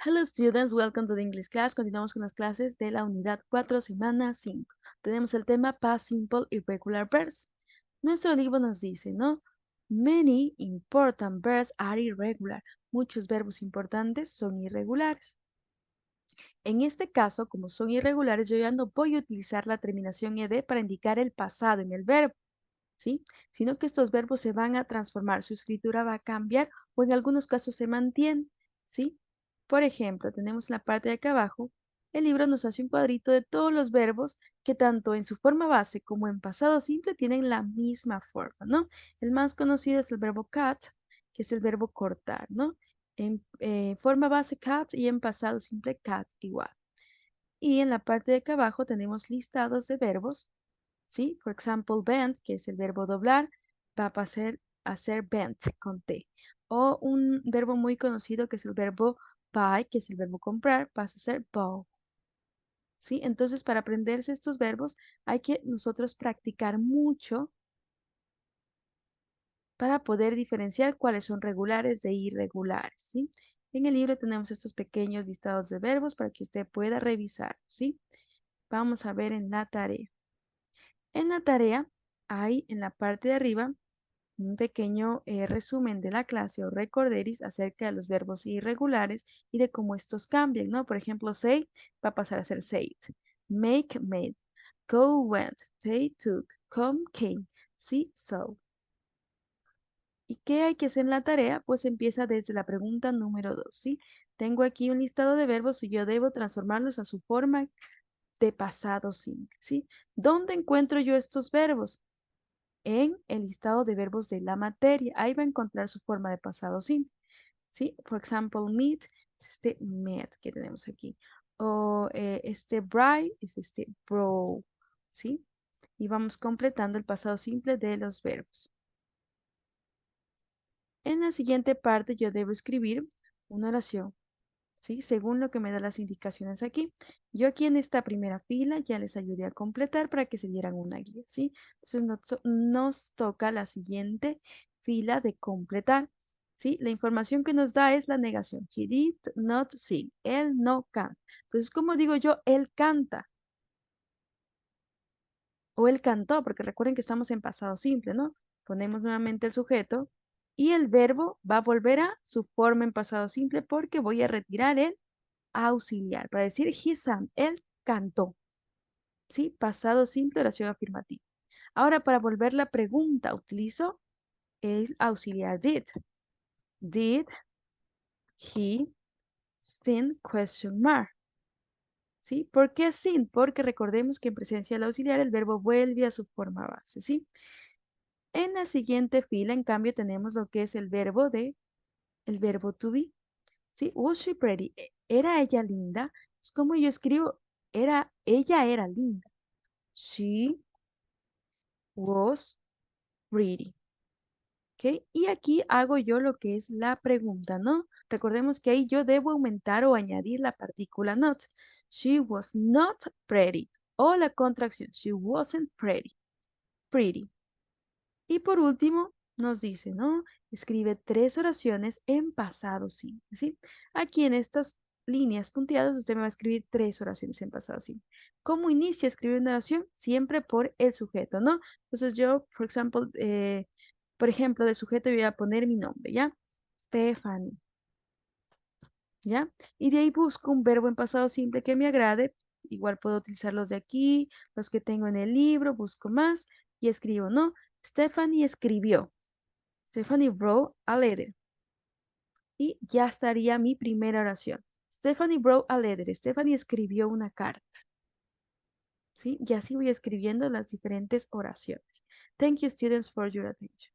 Hello students, welcome to the English class. Continuamos con las clases de la unidad 4, semana 5. Tenemos el tema Past Simple Irregular Verbs. Nuestro libro nos dice, ¿no? Many important verbs are irregular. Muchos verbos importantes son irregulares. En este caso, como son irregulares, yo ya no voy a utilizar la terminación ed para indicar el pasado en el verbo, ¿sí? Sino que estos verbos se van a transformar, su escritura va a cambiar o en algunos casos se mantiene, ¿sí? Por ejemplo, tenemos en la parte de acá abajo, el libro nos hace un cuadrito de todos los verbos que tanto en su forma base como en pasado simple tienen la misma forma, ¿no? El más conocido es el verbo cut, que es el verbo cortar, ¿no? En forma base cut y en pasado simple cut igual. Y en la parte de acá abajo tenemos listados de verbos, ¿sí? Por ejemplo, bend, que es el verbo doblar, va a pasar a ser bent con T. O un verbo muy conocido que es el verbo buy, que es el verbo comprar, pasa a ser bow. ¿Sí? Entonces, para aprenderse estos verbos, hay que nosotros practicar mucho para poder diferenciar cuáles son regulares de irregulares, ¿sí? En el libro tenemos estos pequeños listados de verbos para que usted pueda revisar, ¿sí? Vamos a ver en la tarea. En la tarea hay en la parte de arriba un pequeño resumen de la clase o recorderis acerca de los verbos irregulares y de cómo estos cambian, ¿no? Por ejemplo, say va a pasar a ser said, make, made, go, went, they, took, come, came, see, saw. ¿Y qué hay que hacer en la tarea? Pues empieza desde la pregunta número 2, ¿sí? Tengo aquí un listado de verbos y yo debo transformarlos a su forma de pasado simple, ¿sí? ¿Dónde encuentro yo estos verbos? En el listado de verbos de la materia. Ahí va a encontrar su forma de pasado simple. ¿Sí? Por ejemplo, meet es este met que tenemos aquí. O este bright es este bro. ¿Sí? Y vamos completando el pasado simple de los verbos. En la siguiente parte yo debo escribir una oración, ¿sí? Según lo que me da las indicaciones aquí. Yo aquí en esta primera fila ya les ayudé a completar para que se dieran una guía, ¿sí? Entonces nos toca la siguiente fila de completar, ¿sí? La información que nos da es la negación. He did not sing. Él no canta. Entonces, ¿cómo digo yo? Él canta. O él cantó, porque recuerden que estamos en pasado simple, ¿no? Ponemos nuevamente el sujeto y el verbo va a volver a su forma en pasado simple porque voy a retirar el auxiliar. Para decir he sang, él cantó. ¿Sí? Pasado simple, oración afirmativa. Ahora, para volver la pregunta, utilizo el auxiliar did. Did he sing question mark? ¿Sí? ¿Por qué sin? Porque recordemos que en presencia del auxiliar el verbo vuelve a su forma base, ¿sí? En la siguiente fila, en cambio, tenemos lo que es el verbo to be, ¿sí? Was she pretty? ¿Era ella linda? Es como yo escribo, ella era linda. She was pretty. ¿Ok? Y aquí hago yo lo que es la pregunta, ¿no? Recordemos que ahí yo debo aumentar o añadir la partícula not. She was not pretty. O la contracción, she wasn't pretty. Pretty. Y por último, nos dice, ¿no? Escribe 3 oraciones en pasado simple, ¿sí? Aquí en estas líneas punteadas usted me va a escribir 3 oraciones en pasado simple. ¿Cómo inicia a escribir una oración? Siempre por el sujeto, ¿no? Entonces yo, por ejemplo, de sujeto voy a poner mi nombre, ¿ya? Stephanie, ¿ya? Y de ahí busco un verbo en pasado simple que me agrade. Igual puedo utilizar los de aquí, los que tengo en el libro, busco más y escribo, ¿no? Stephanie escribió. Stephanie wrote a letter. Y ya estaría mi primera oración. Stephanie wrote a letter. Stephanie escribió una carta. ¿Sí? Y así voy escribiendo las diferentes oraciones. Thank you, students, for your attention.